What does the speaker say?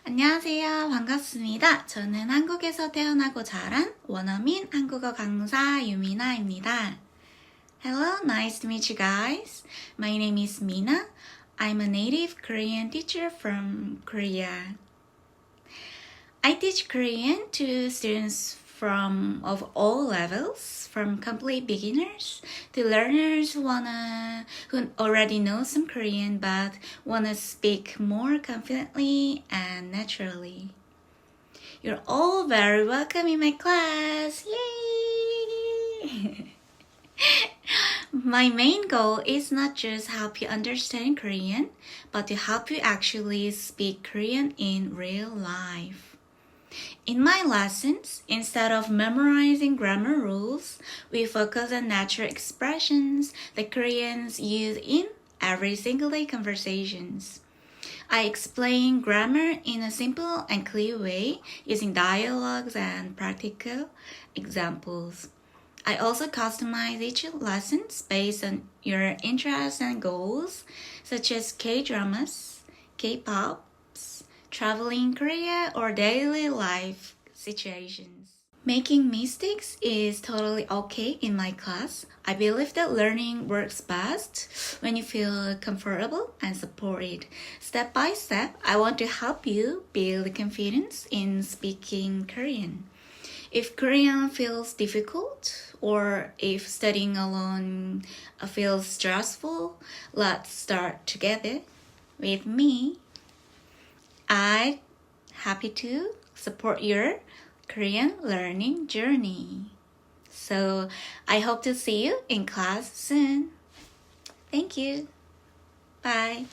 안녕하세요. 반갑습니다. 저는 한국에서 태어나고 자란 원어민 한국어 강사 유미나입니다. Hello, nice to meet you guys. My name is Mina. I'm a native Korean teacher from Korea. I teach Korean to students of all levels, from complete beginners to learners who already know some Korean but wanna speak more confidently and naturally. You're all very welcome in my class. Yay! My main goal is not just help you understand Korean, but to help you actually speak Korean in real life. In my lessons, instead of memorizing grammar rules, we focus on natural expressions that Koreans use in every single day conversations. I explain grammar in a simple and clear way using dialogues and practical examples. I also customize each lesson based on your interests and goals, such as K-dramas, K-pop, traveling in Korea, or daily life situations. Making mistakes is totally okay in my class. I believe that learning works best when you feel comfortable and supported. Step by step, I want to help you build confidence in speaking Korean. If Korean feels difficult or if studying alone feels stressful, let's start together with me. I'm happy to support your Korean learning journey. So I hope to see you in class soon. Thank you. Bye.